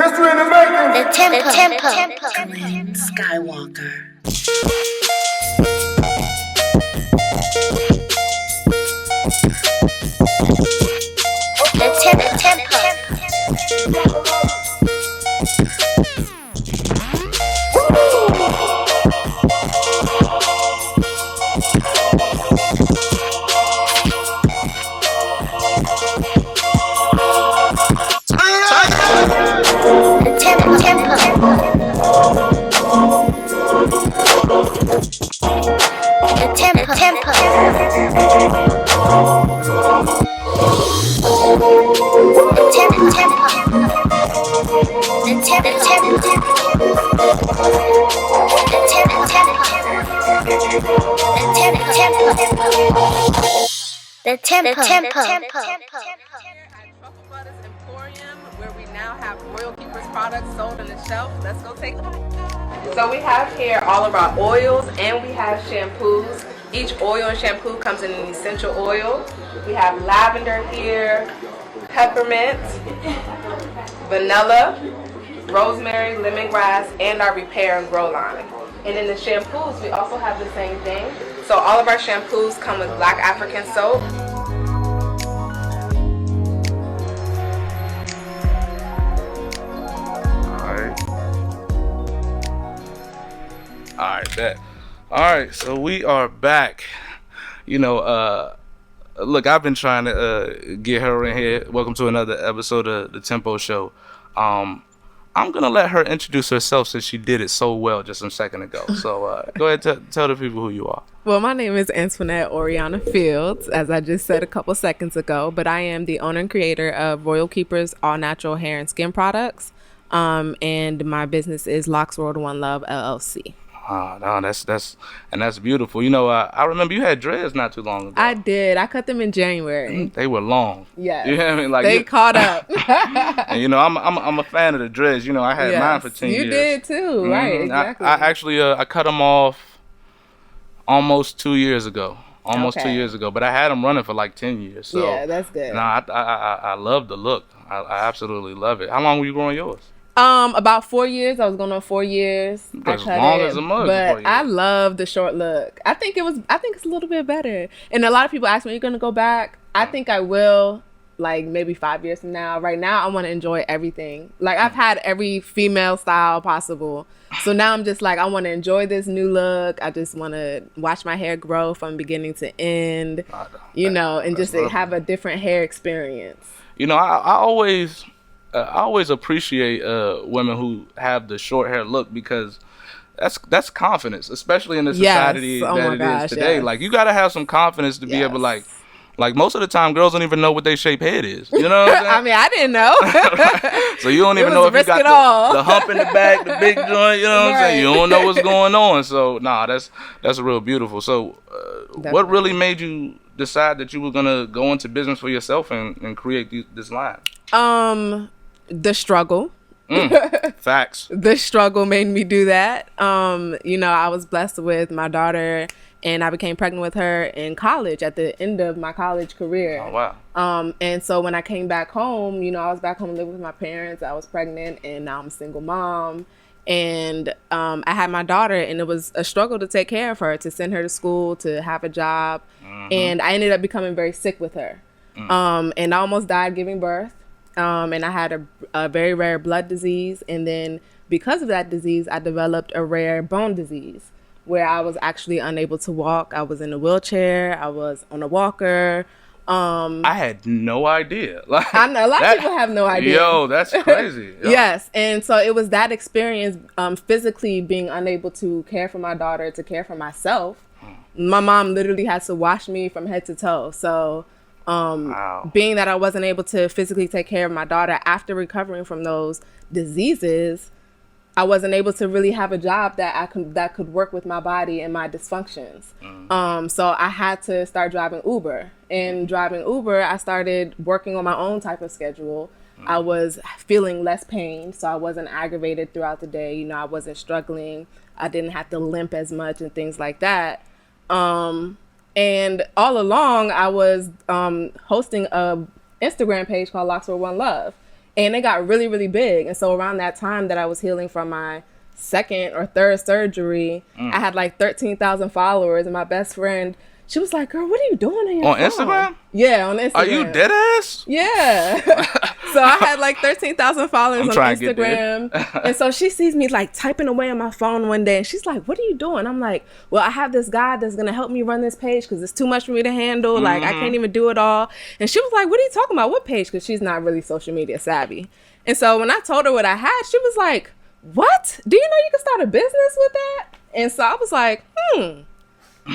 History in the making. The tempo. Glenn Skywalker. The tempo. Where we now have Royal Keepers products sold on the shelf. Let's go take a look. So we have here all of our oils and we have shampoos. Each oil and shampoo comes in an essential oil. We have lavender here, peppermint, vanilla, rosemary, lemongrass, and our repair and grow line. And in the shampoos, we also have the same thing. So all of our shampoos come with black African soap. All right, bet. All right, so we are back. You know, look, I've been trying to get her in here. Welcome to another episode of the Tempo Show. I'm gonna let her introduce herself since she did it so well just a second ago. So go ahead, tell the people who you are. Well, my name is Antionette Oriana Fields, as I just said a couple seconds ago, but I am the owner and creator of Royal Keepers All Natural Hair and Skin Products, and my business is Locks World One Love LLC. Oh, no, that's beautiful. You know, I remember you had dreads not too long ago. I did. I cut them in January. They were long. Yeah. You know what I mean? Like they caught up. And you know, I'm a fan of the dreads. You know, I had mine for 10 years. You did too, mm-hmm. Right? Exactly. I actually I cut them off almost 2 years ago. Almost 2 years ago, but I had them running for like 10 years. So yeah, that's good. I love the look. I absolutely love it. How long were you growing yours? About 4 years. I was going on 4 years. As long as a mug. But I love the short look. I think it's a little bit better. And a lot of people ask me, "Are you gonna go back?" I think I will. Like maybe 5 years from now. Right now, I want to enjoy everything. Like I've had every female style possible. So now I'm just like, I want to enjoy this new look. I just want to watch my hair grow from beginning to end. You know, and just have a different hair experience. You know, I always appreciate women who have the short hair look because that's confidence, especially in the society that it is today. Yes. Like you gotta have some confidence to be able to like most of the time girls don't even know what their shaped head is. You know what I'm saying? I mean, I didn't know. So you don't even know if you got the hump in the back, the big joint, you know what I'm saying? You don't know what's going on. So that's real beautiful. So what really made you decide that you were gonna go into business for yourself and create this line? The struggle. Facts. The struggle made me do that. You know, I was blessed with my daughter and I became pregnant with her in college at the end of my college career. Oh, wow. And so when I came back home, you know, I was back home living with my parents. I was pregnant and now I'm a single mom. And I had my daughter and it was a struggle to take care of her, to send her to school, to have a job. Mm-hmm. And I ended up becoming very sick with her. And I almost died giving birth. And I had a very rare blood disease. And then because of that disease, I developed a rare bone disease where I was actually unable to walk. I was in a wheelchair. I was on a walker. I had no idea. Like, I know, a lot of people have no idea. Yo, that's crazy. Yo. Yes. And so it was that experience, physically being unable to care for my daughter, to care for myself. My mom literally had to wash me from head to toe. So being that I wasn't able to physically take care of my daughter after recovering from those diseases, I wasn't able to really have a job that could work with my body and my dysfunctions. So I had to start driving Uber. And driving Uber, I started working on my own type of schedule. I was feeling less pain, so I wasn't aggravated throughout the day. You know, I wasn't struggling. I didn't have to limp as much and things like that. And all along, I was hosting a Instagram page called Locks for One Love. And it got really, really big. And so around that time that I was healing from my second or third surgery, I had like 13,000 followers. And my best friend, she was like, girl, what are you doing on your phone? Instagram? Yeah, on Instagram. Are you dead ass? Yeah. So I had like 13,000 followers on Instagram. And so she sees me like typing away on my phone one day. And she's like, what are you doing? I'm like, well, I have this guy that's going to help me run this page because it's too much for me to handle. Like, I can't even do it all. And she was like, what are you talking about? What page? Because she's not really social media savvy. And so when I told her what I had, she was like, what? Do you know you can start a business with that? And so I was like,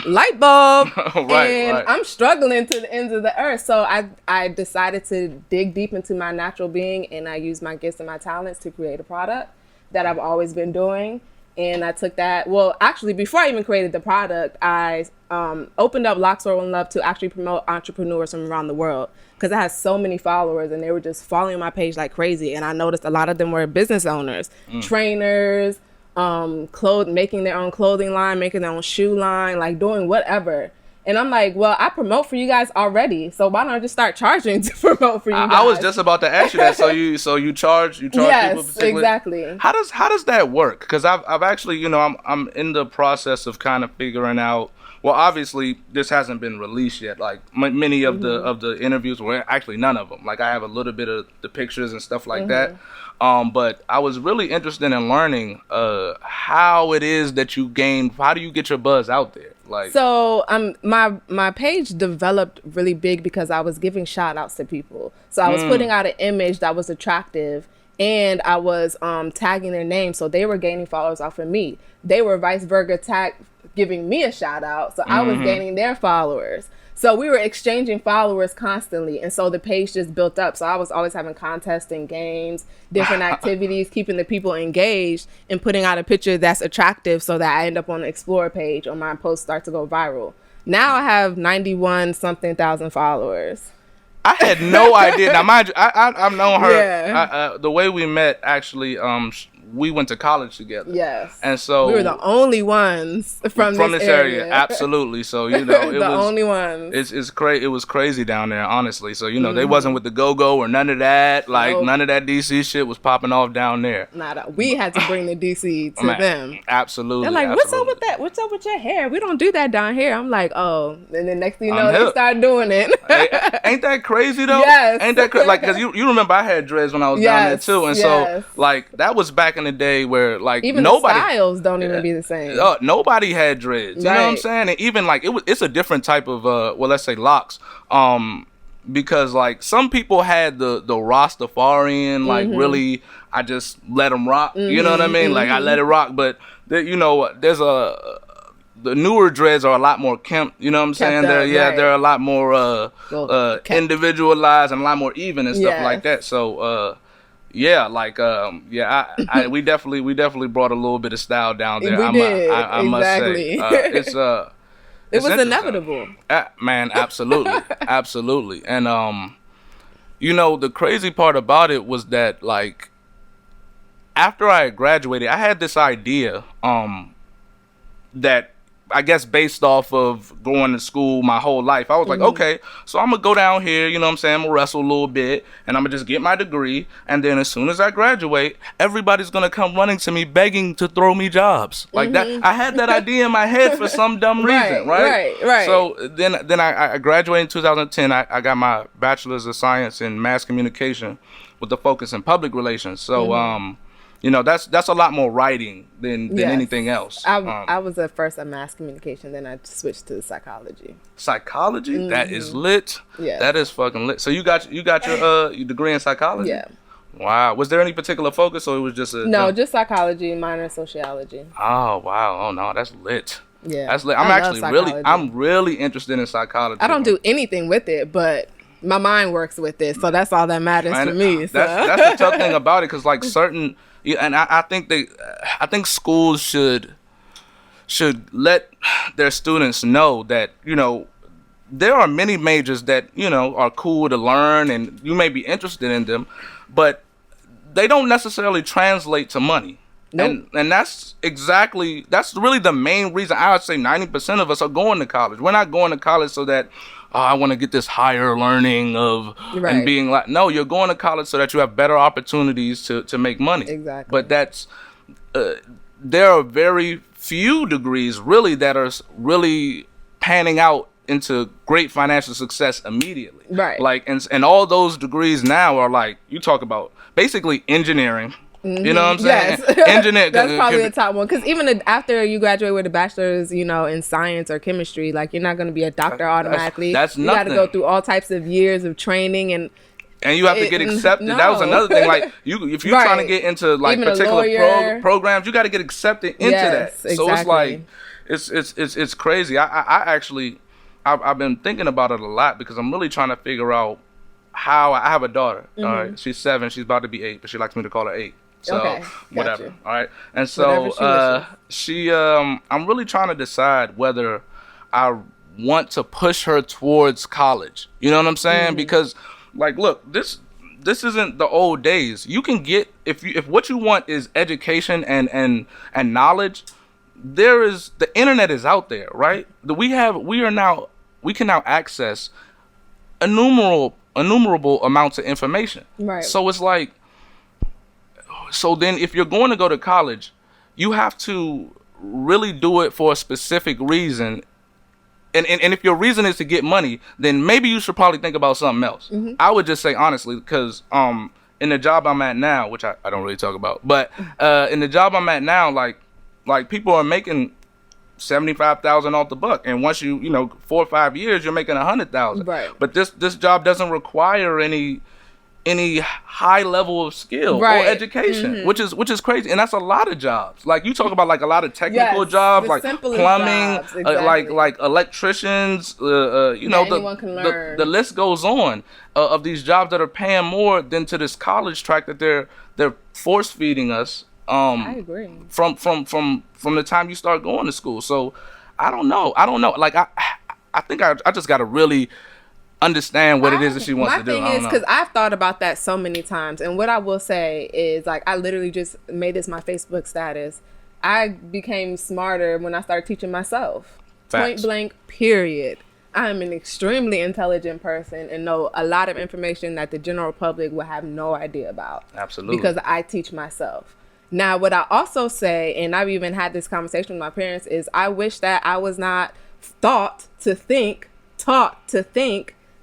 light bulb. Right. I'm struggling to the ends of the earth. So I decided to dig deep into my natural being, and I used my gifts and my talents to create a product that I've always been doing. And I took that, well, actually, before I even created the product, I opened up Lock, Soul, and Love to actually promote entrepreneurs from around the world, because I had so many followers and they were just following my page like crazy. And I noticed a lot of them were business owners, trainers, making their own clothing line, making their own shoe line, like doing whatever. And I'm like, well, I promote for you guys already, so why don't I just start charging to promote for you guys? I was just about to ask you that. So you charge yes, people exactly. How does that work? Because I've actually, I'm in the process of kind of figuring out. Well, obviously this hasn't been released yet. Like many of the interviews, were actually none of them. Like I have a little bit of the pictures and stuff like that. But I was really interested in learning how it is that how do you get your buzz out there? Like, so my page developed really big because I was giving shout outs to people. So I was putting out an image that was attractive, and I was tagging their name, so they were gaining followers off of me. They were vice versa giving me a shout out, so I was gaining their followers. So we were exchanging followers constantly, and so the page just built up. So I was always having contests and games, different activities, keeping the people engaged, and putting out a picture that's attractive so that I end up on the Explore page or my posts start to go viral. Now I have 91 something thousand followers. I had no idea. Now, mind you, I've known her. Yeah. The way we met, actually, we went to college together. Yes. And so we were the only ones from this area. Absolutely. So, it the only ones. It was crazy down there, honestly. So, they wasn't with the go-go or none of that. Like, none of that DC shit was popping off down there. We had to bring the DC to them. Absolutely. They're like, what's up with that? What's up with your hair? We don't do that down here. I'm like, oh. And then next thing you know, they start doing it. Ain't that crazy, though? Yes. Ain't that crazy? Like, because you remember I had dreads when I was down there, too. And so, like, that was back in the day where, like, even nobody, the styles don't even be the same. Nobody had dreads. You know what I'm saying? And even, like, it's a different type of, let's say locks. Because, like, some people had the Rastafarian, like, really, I just let them rock. You know what I mean? Like, I let it rock. But, there's the newer dreads are a lot more kempt, you know what I'm saying? They're a lot more individualized and a lot more even and stuff like that. So we definitely brought a little bit of style down there. I must say. It was inevitable. Man, absolutely. Absolutely. And the crazy part about it was that, like, after I graduated, I had this idea that, I guess, based off of going to school my whole life, I was like, okay, so I'm gonna go down here, you know what I'm saying, I'm gonna wrestle a little bit, and I'm gonna just get my degree, and then as soon as I graduate, everybody's gonna come running to me begging to throw me jobs. Like that. I had that idea in my head for some dumb reason, right? So then I graduated in 2010. I got my bachelor's of science in mass communication with a focus in public relations. So that's a lot more writing than anything else. I was at first a mass communication, then I switched to psychology. Psychology? That is lit. Yeah. That is fucking lit. So you got your degree in psychology? Yeah. Wow. Was there any particular focus, or it was just just psychology, minor in sociology. Oh wow. Oh no, that's lit. Yeah. That's lit. I'm really interested in psychology. I don't do anything with it, but my mind works with it, so that's all that matters to me. So. That's the tough thing about it, because like certain. Yeah, and I think schools should let their students know that, there are many majors that, are cool to learn and you may be interested in them, but they don't necessarily translate to money. Nope. And that's really the main reason. I would say 90% of us are going to college. We're not going to college so that oh, I want to get this higher learning of and being like, no, you're going to college so that you have better opportunities to make money. Exactly. But that's there are very few degrees really that are really panning out into great financial success immediately. Right. Like, and all those degrees now are like, you talk about basically engineering. Mm-hmm. You know what I'm saying? Yes. Engineer. That's probably the top one. Because even after you graduate with a bachelor's, in science or chemistry, like, you're not going to be a doctor automatically. That's you nothing. got to go through all types of years of training and you have to get accepted. No. That was another thing. Like, if you're trying to get into like even particular programs, you got to get accepted into that. Exactly. So it's like, it's crazy. I actually, I've been thinking about it a lot because I'm really trying to figure out how I have a daughter. Mm-hmm. All right, she's 7. She's about to be 8, but she likes me to call her 8. So whatever. You. All right, and so I'm really trying to decide whether I want to push her towards college. You know what I'm saying? Mm-hmm. Because, like, look, this isn't the old days. You can get if what you want is education and knowledge. The internet is out there, right? We can now access innumerable amounts of information. Right. So it's like, so then if you're going to go to college, you have to really do it for a specific reason. And if your reason is to get money, then maybe you should probably think about something else. Mm-hmm. I would just say honestly, because in the job I'm at now, which I don't really talk about, but in the job I'm at now, like people are making $75,000 off the buck, and once 4 or 5 years, you're making $100,000. Right. But this job doesn't require any high level of skill or education, mm-hmm. which is crazy, and that's a lot of jobs. Like, you talk about like a lot of technical jobs, like plumbing, jobs, exactly. like electricians. Anyone can learn. The list goes on of these jobs that are paying more than to this college track that they're force feeding us. I agree. From the time you start going to school. So I don't know. Like, I think I just got to really understand what it is that she wants to do. My thing is, because I've thought about that so many times, and what I will say is, like, I literally just made this my Facebook status. I became smarter when I started teaching myself. Facts. Point blank, period. I am an extremely intelligent person and know a lot of information that the general public will have no idea about. Absolutely. Because I teach myself. Now, what I also say, and I've even had this conversation with my parents, is I wish that I was not taught to think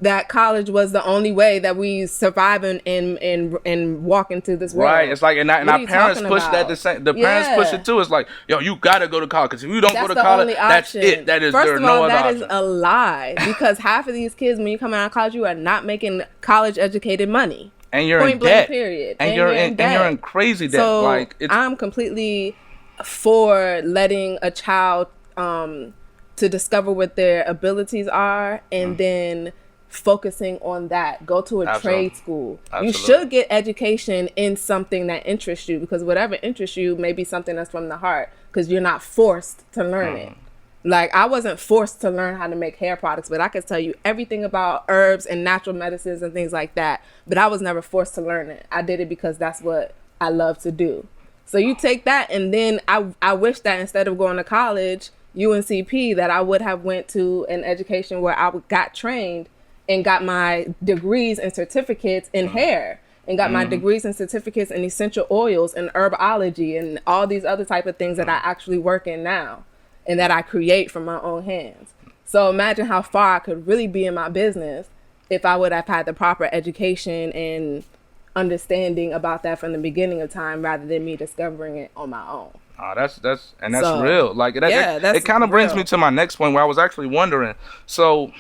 that college was the only way that we survive and walk into this world. Right. It's like, and our parents push that the same. The parents push it too. It's like, yo, you gotta go to college, because if you don't go to college, that's it. That is, there's no other option. First of all, that is a lie, because half of these kids, when you come out of college, you are not making college educated money. And you're in debt. Period. And you're in crazy debt. So like, I'm completely for letting a child to discover what their abilities are, and then focusing on that. Go to a trade school. Absolutely. You should get education in something that interests you, because whatever interests you may be something that's from the heart, because you're not forced to learn it. Like, I wasn't forced to learn how to make hair products, but I could tell you everything about herbs and natural medicines and things like that. But I was never forced to learn it. I did it because that's what I love to do. So you take that, and then I wish that instead of going to college, UNCP, that I would have went to an education where I got trained and got my degrees and certificates in hair, and got my degrees and certificates in essential oils and herbology and all these other type of things that I actually work in now, and that I create from my own hands. So imagine how far I could really be in my business if I would have had the proper education and understanding about that from the beginning of time, rather than me discovering it on my own. Oh, that's real. Like, it kind of brings me to my next point, where I was actually wondering. So,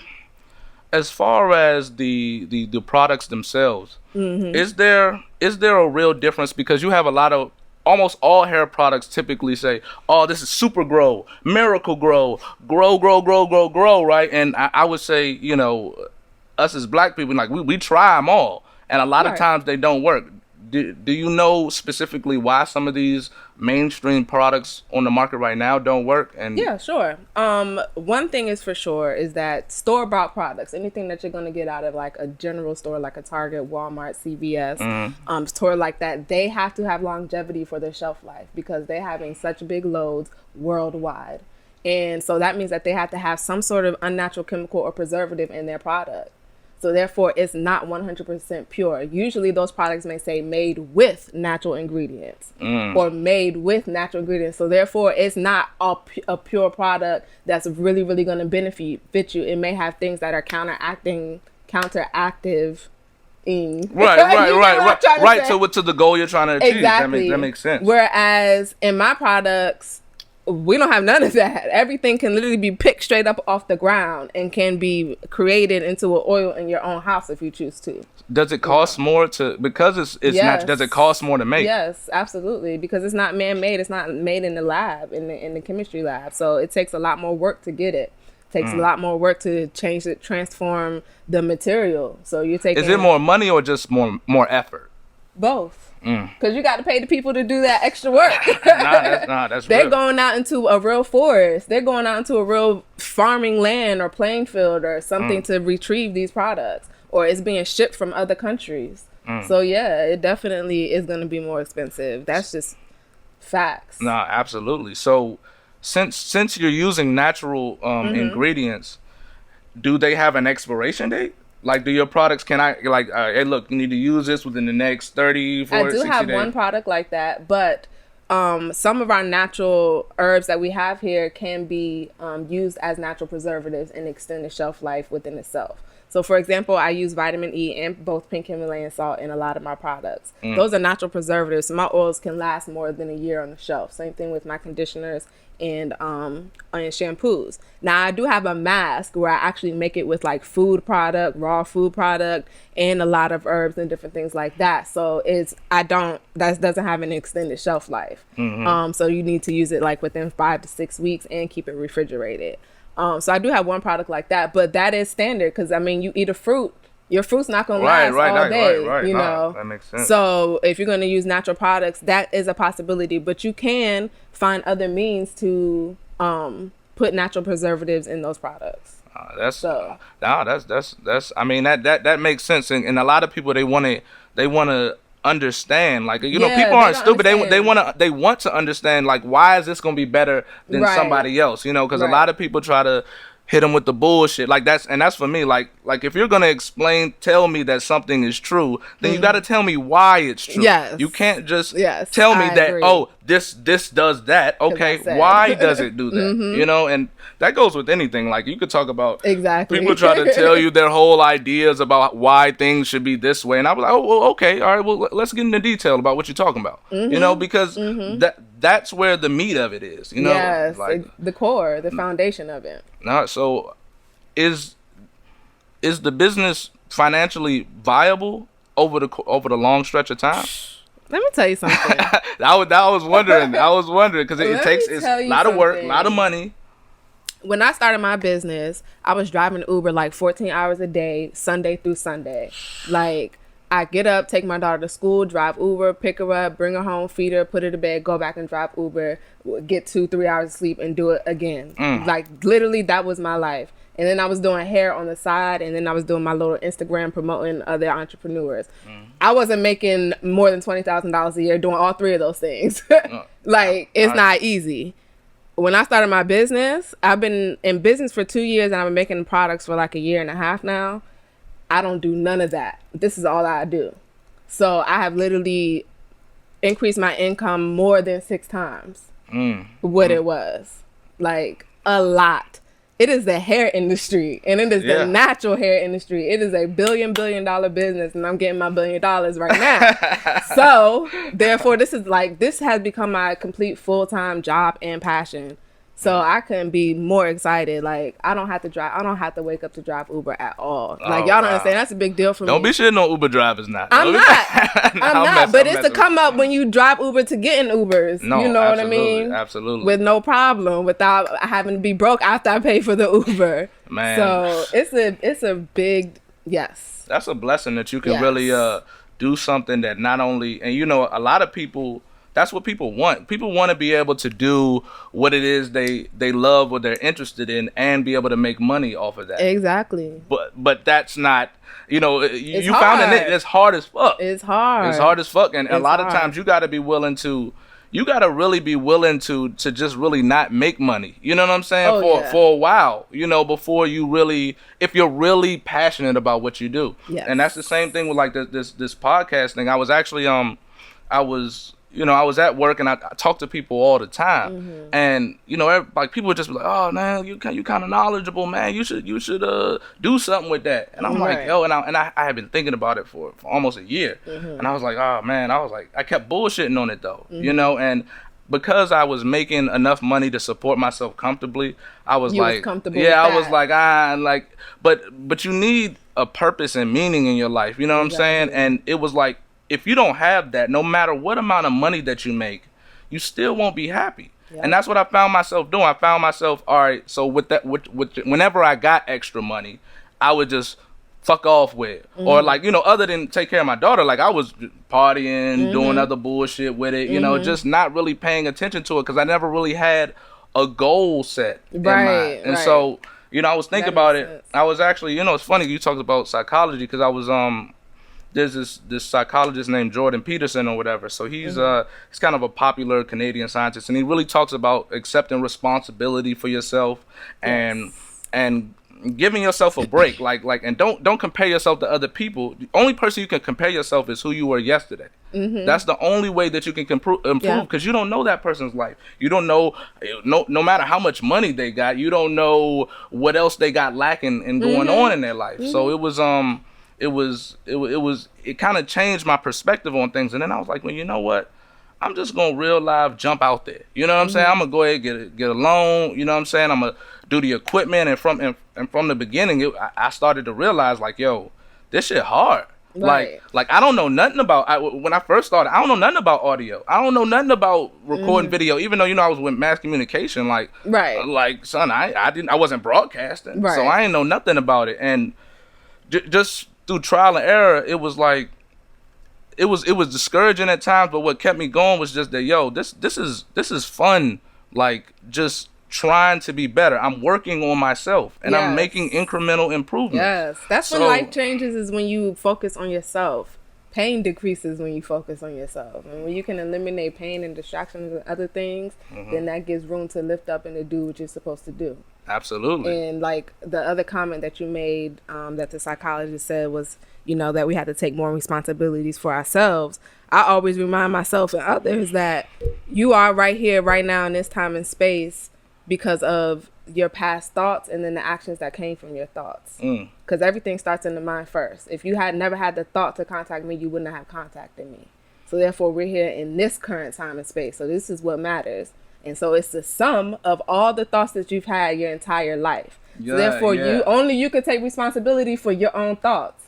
as far as the products themselves, is there a real difference? Because you have a lot of, almost all hair products typically say, oh, this is super grow, miracle grow, grow, right? And I would say, us as black people, like, we try them all, and a lot of times they don't work. Do you know specifically why some of these mainstream products on the market right now don't work? And yeah, sure. One thing is for sure is that store-bought products, anything that you're going to get out of like a general store, like a Target, Walmart, CVS, store like that, they have to have longevity for their shelf life, because they're having such big loads worldwide. And so that means that they have to have some sort of unnatural chemical or preservative in their product. So therefore, it's not 100% pure. Usually those products may say made with natural ingredients or made with natural ingredients. So therefore, it's not a pure product that's really, really going to benefit you. It may have things that are counteractive. Right. So to the goal you're trying to achieve. Exactly. That makes sense. Whereas in my products, we don't have none of that. Everything can literally be picked straight up off the ground and can be created into an oil in your own house if you choose to. Does it cost more because it's yes. natural? Does it cost more to make? Yes, absolutely. Because it's not man-made. It's not made in the lab, in the chemistry lab. So it takes a lot more work to get it. Takes a lot more work to transform the material. So you're taking. Is it more money or just more effort? Both. Because you got to pay the people to do that extra work. That's They're real. going out into a real forest. They're going out into a real farming land or playing field or something to retrieve these products. Or it's being shipped from other countries. So yeah, it definitely is going to be more expensive. That's just facts. No, absolutely. So since you're using natural ingredients, do they have an expiration date? Like, do your products, hey, look, you need to use this within the next 30, 40, 60 days? I do have one product like that, but some of our natural herbs that we have here can be used as natural preservatives and extend the shelf life within itself. So, for example, I use vitamin E and both pink Himalayan salt in a lot of my products. Those are natural preservatives. So my oils can last more than a year on the shelf. Same thing with my conditioners and shampoos. Now, I do have a mask where I actually make it with like raw food product, and a lot of herbs and different things like that. So that doesn't have an extended shelf life. So you need to use it like within 5 to 6 weeks and keep it refrigerated. So I do have one product like that, but that is standard because, I mean, you eat a fruit, your fruit's not going to last all day, you know? That makes sense. So if you're going to use natural products, that is a possibility, but you can find other means to put natural preservatives in those products. I mean, that makes sense. And a lot of people, they want to understand, like, you know, people aren't stupid. They want to understand, like, why is this gonna be better than somebody else, you know, because a lot of people try to hit them with the bullshit, like that's for me, like if you're gonna tell me that something is true, then you got to tell me why it's true. You can't just tell me that agree. This does that. Okay, why does it do that? You know, and that goes with anything. Like, you could talk about people try to tell you their whole ideas about why things should be this way, and I was like, oh, well, okay, all right, well, let's get into detail about what you're talking about. You know, because that's where the meat of it is. You know, like the core, the foundation of it. So is the business financially viable over the long stretch of time? Let me tell you something. I was wondering because it takes a lot of work, a lot of money. When I started my business, I was driving Uber like 14 hours a day, Sunday through Sunday. Like, I get up, take my daughter to school, drive Uber, pick her up, bring her home, feed her, put her to bed, go back and drive Uber, get 2-3 hours of sleep and do it again. Like, literally, that was my life. And then I was doing hair on the side, and then I was doing my little Instagram promoting other entrepreneurs. I wasn't making more than $20,000 a year doing all three of those things. Like, it's not easy. When I started my business, I've been in business for 2 years, and I've been making products for like a year and a half now. I don't do none of that. This is all I do. So I have literally increased my income more than 6 times what it was. Like, a lot. It is the hair industry, and it is the natural hair industry. It is a billion dollar business, and I'm getting my $1 billion right now. So therefore, this has become my complete full-time job and passion. So I couldn't be more excited. Like, I don't have to wake up to drive Uber at all. Like, y'all don't understand. That's a big deal for me. Don't be shitting on Uber drivers now. I'm not. But it's to come up when you drive Uber to get in Ubers. No, you know what I mean? Absolutely. With no problem, without having to be broke after I pay for the Uber. Man. So it's a big yes. That's a blessing that you can really do something that not only, and you know, a lot of people, that's what people want. People want to be able to do what it is they love, what they're interested in, and be able to make money off of that. Exactly. But that's not, you know, you hard. found it. It's hard as fuck. It's hard. It's hard as fuck, and a lot of times you got to be willing to, you gotta really be willing to just really not make money. You know what I'm saying? Oh, For a while, you know, before you really, if you're really passionate about what you do. Yes. And that's the same thing with like this podcast thing. I was actually I was at work and I talk to people all the time, and you know, like people would just be like, "Oh man, you kind of knowledgeable, man. You should do something with that." And I'm like, "Yo," and I had been thinking about it for almost a year, and I was like, "Oh man," I kept bullshitting on it though, you know, and because I was making enough money to support myself comfortably, I was like, yeah, I was like, but you need a purpose and meaning in your life, you know what I'm saying? And it was like, if you don't have that, no matter what amount of money that you make, you still won't be happy. Yep. And that's what I found myself doing. I found myself, all right, so with that, whenever I got extra money, I would just fuck off with. Or like, you know, other than take care of my daughter, like I was partying, doing other bullshit with it, you know, just not really paying attention to it because I never really had a goal set in mind. And so, you know, I was thinking about it. Sense. I was actually, you know, it's funny you talked about psychology because I was there's this psychologist named Jordan Peterson or whatever. So he's kind of a popular Canadian scientist, and he really talks about accepting responsibility for yourself and giving yourself a break. Like and don't compare yourself to other people. The only person you can compare yourself is who you were yesterday. That's the only way that you can improve because you don't know that person's life. You don't know no matter how much money they got, you don't know what else they got lacking and going on in their life. So it kind of changed my perspective on things. And then I was like, well, you know what? I'm just going to real live jump out there. You know what I'm saying? I'm going to go ahead get a loan. You know what I'm saying? I'm going to do the equipment. And from the beginning, I started to realize like, yo, this shit hard. Right. Like I don't know nothing about, when I first started, I don't know nothing about audio. I don't know nothing about recording video, even though, you know, I was with mass communication. Like, like son, I wasn't broadcasting. So I didn't know nothing about it. And just through trial and error, it was like, it was discouraging at times, but what kept me going was just that, yo, this is fun. Like just trying to be better. I'm working on myself and I'm making incremental improvements. Yes, that's when life changes, is when you focus on yourself. Pain decreases when you focus on yourself, and when you can eliminate pain and distractions and other things, then that gives room to lift up and to do what you're supposed to do. Absolutely. And like the other comment that you made, that the psychologist said was, you know, that we had to take more responsibilities for ourselves. I always remind myself and others that you are right here, right now, in this time and space because of your past thoughts and then the actions that came from your thoughts. Because everything starts in the mind first. If you had never had the thought to contact me, you wouldn't have contacted me. So therefore, we're here in this current time and space. So this is what matters. And so it's the sum of all the thoughts that you've had your entire life. So therefore, you can take responsibility for your own thoughts.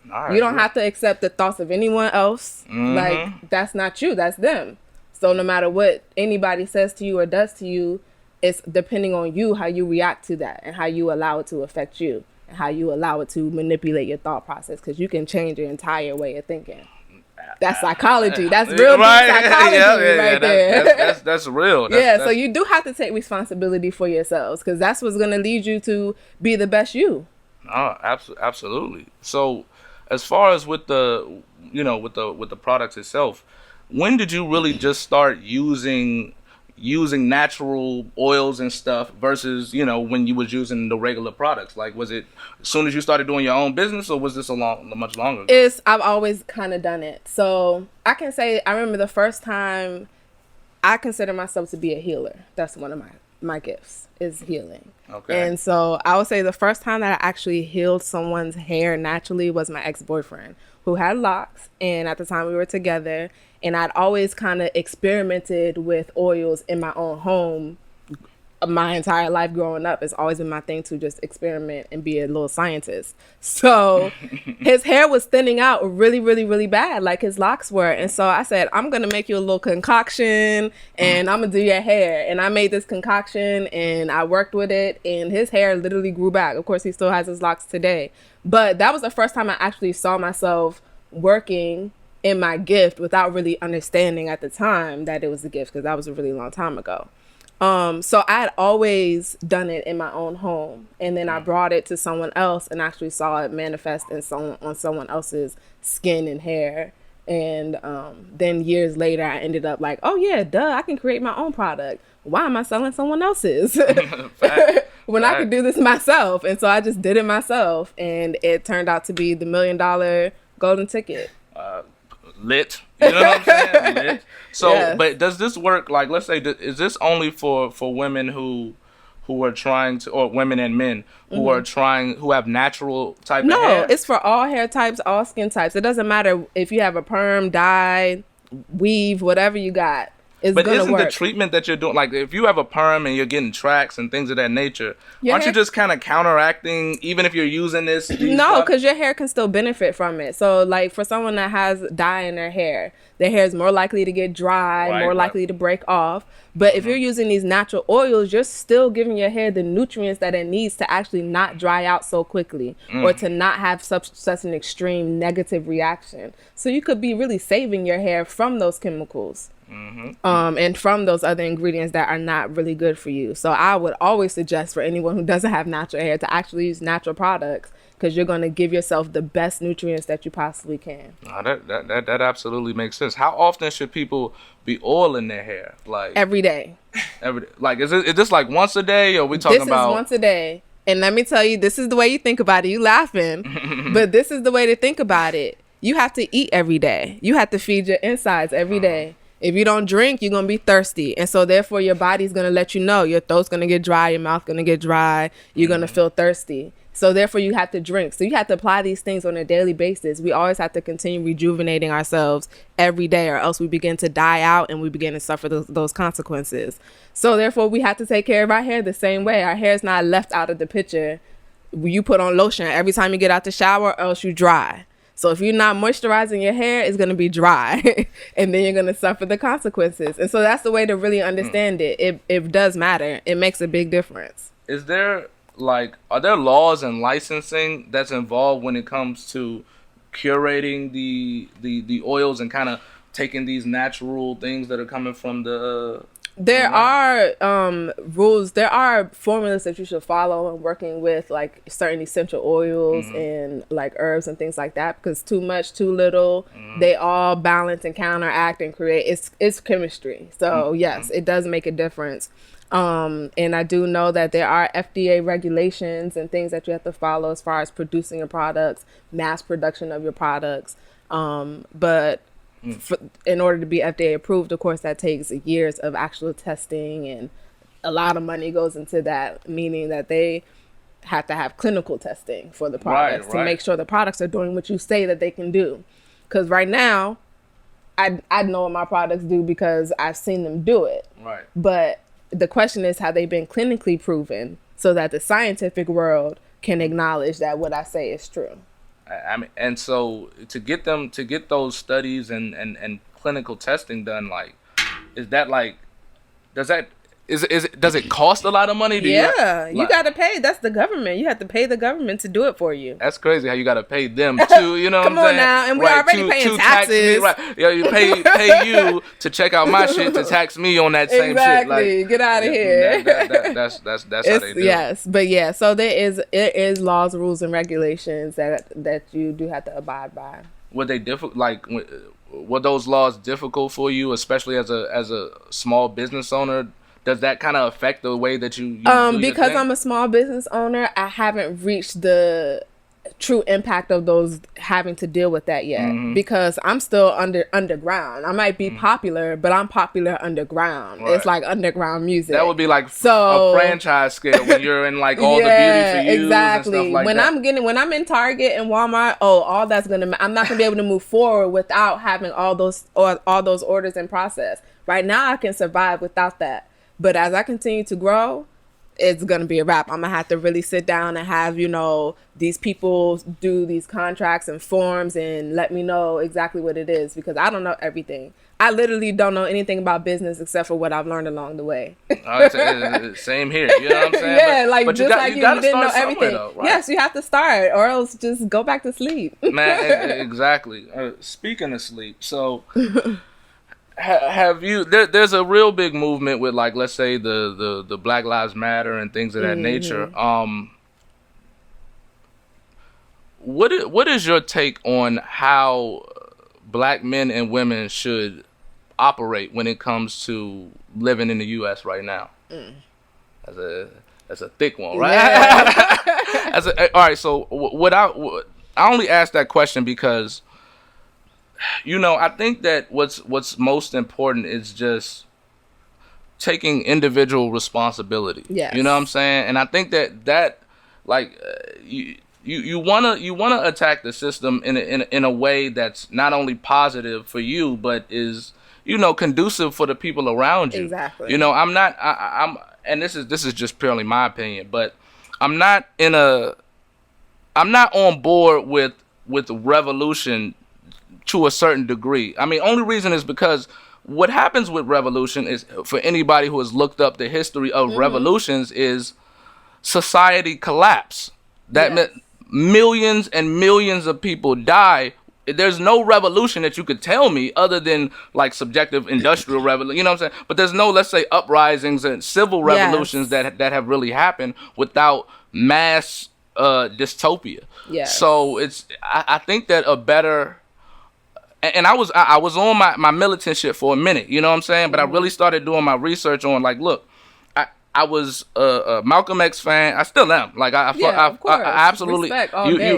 You don't have to accept the thoughts of anyone else. Like, that's not you, that's them. So no matter what anybody says to you or does to you, it's depending on you how you react to that and how you allow it to affect you and how you allow it to manipulate your thought process, because you can change your entire way of thinking. That's psychology. That's real deep psychology right there. That's real. So you do have to take responsibility for yourselves, because that's what's going to lead you to be the best you. Oh, absolutely. So as far as with the, you know, with the products itself, when did you really just start using natural oils and stuff versus, you know, when you was using the regular products? Like, was it as soon as you started doing your own business, or was this much longer ago? I've always kind of done it. So I can say I remember the first time I consider myself to be a healer. That's one of my gifts, is healing. Okay. And so I would say the first time that I actually healed someone's hair naturally was my ex-boyfriend, who had locks, and at the time we were together, and I'd always kind of experimented with oils in my own home my entire life growing up. It's always been my thing to just experiment and be a little scientist. So his hair was thinning out really, really, really bad, like his locks were. And so I said, I'm going to make you a little concoction and I'm going to do your hair. And I made this concoction and I worked with it, and his hair literally grew back. Of course, he still has his locks today. But that was the first time I actually saw myself working in my gift without really understanding at the time that it was a gift, because that was a really long time ago. So I had always done it in my own home, and then I brought it to someone else and actually saw it manifest on someone else's skin and hair. And then years later, I ended up like, oh yeah, duh, I can create my own product. Why am I selling someone else's when I could do this myself? And so I just did it myself, and it turned out to be the $1 million golden ticket. Lit. You know what I'm saying? Lit. So, Yes. but does this work? Like, let's say, is this only for women who are trying to, or women and men who are trying, who have natural type of hair? No, it's for all hair types, all skin types. It doesn't matter if you have a perm, dye, weave, whatever you got. It's But gonna isn't work. the treatment that you're doing, like if you have a perm and you're getting tracks and things of that nature, Your aren't you hair- just kind of counteracting, even if you're using this? No, because your hair can still benefit from it. So, like, for someone that has dye in their hair is more likely to get dry, Right, more right. likely to break off. But if you're using these natural oils, you're still giving your hair the nutrients that it needs to actually not dry out so quickly or to not have such an extreme negative reaction. So you could be really saving your hair from those chemicals. And from those other ingredients that are not really good for you. So I would always suggest for anyone who doesn't have natural hair to actually use natural products, because you're going to give yourself the best nutrients that you possibly can. That absolutely makes sense. How often should people be oiling their hair? Like Every day. like is this like once a day, or we talking This about is once a day. And let me tell you, this is the way you think about it. You laughing, but this is the way to think about it. You have to eat every day. You have to feed your insides every day. If you don't drink, you're going to be thirsty. And so therefore your body's going to let you know. Your throat's going to get dry. Your mouth going to get dry. You're going to feel thirsty. So therefore you have to drink. So you have to apply these things on a daily basis. We always have to continue rejuvenating ourselves every day, or else we begin to die out and we begin to suffer those consequences. So therefore we have to take care of our hair the same way. Our hair is not left out of the picture. You put on lotion every time you get out the shower, or else you dry. So if you're not moisturizing your hair, it's going to be dry and then you're going to suffer the consequences. And so that's the way to really understand it. It does matter. It makes a big difference. Is there are there laws and licensing that's involved when it comes to curating the oils and kind of taking these natural things that are coming from the There are rules. There are formulas that you should follow in working with like certain essential oils and like herbs and things like that, because too much, too little, they all balance and counteract and create. It's chemistry. So yes, it does make a difference. And I do know that there are FDA regulations and things that you have to follow as far as producing your products, mass production of your products. But in order to be FDA approved, of course, that takes years of actual testing, and a lot of money goes into that, meaning that they have to have clinical testing for the products to make sure the products are doing what you say that they can do. Because right now, I know what my products do because I've seen them do it. Right. But the question is, have they been clinically proven so that the scientific world can acknowledge that what I say is true? I mean, and so to get those studies and clinical testing done, like, is that like, does it cost a lot of money? You got to pay. That's the government. You have to pay the government to do it for you. That's crazy how you got to pay them too. You know Come what I'm on saying? now, and we're already paying taxes. Right? Yeah, you pay you to check out my shit to tax me on that same shit. Like, get out of here. That's how they do. Yes, but yeah. So it is laws, rules, and regulations that you do have to abide by. Were they were those laws difficult for you, especially as a small business owner? Does that kind of affect the way that you do because thing? I'm a small business owner, I haven't reached the true impact of those having to deal with that yet, because I'm still underground. I might be popular, but I'm popular underground. Right. It's like underground music. That would be like a franchise scale when you're in like all the beauty for you. Exactly. And stuff like when I'm in Target and Walmart, I'm not gonna be able to move forward without having all those orders in process. Right now I can survive without that. But as I continue to grow, it's going to be a wrap. I'm going to have to really sit down and have, these people do these contracts and forms and let me know exactly what it is, because I don't know everything. I literally don't know anything about business except for what I've learned along the way. Same here. You know what I'm saying? Yeah, but just like you didn't know everything. Though, right? Yes, you have to start, or else just go back to sleep. Man, exactly. Speaking of sleep, so... Have you? There's a real big movement with, like, let's say the Black Lives Matter and things of that nature. What is your take on how black men and women should operate when it comes to living in the U.S. right now? That's a thick one, right? Yeah. All right. So I only asked that question because, I think that what's most important is just taking individual responsibility. Yes. You know what I'm saying? And I think that like you wanna attack the system in a way that's not only positive for you, but is conducive for the people around you. Exactly. I'm and this is just purely my opinion, but I'm not on board with revolution to a certain degree. I mean, only reason is because what happens with revolution is, for anybody who has looked up the history of revolutions, is society collapse. That meant millions and millions of people die. There's no revolution that you could tell me other than like subjective industrial revolution. You know what I'm saying? But there's no, let's say, uprisings and civil revolutions that have really happened without mass dystopia. Yeah. So I think that a better, and I was on my militant shit for a minute, you know what I'm saying? But I really started doing my research on, like, look, I was a Malcolm X fan. I still am. Like, I absolutely,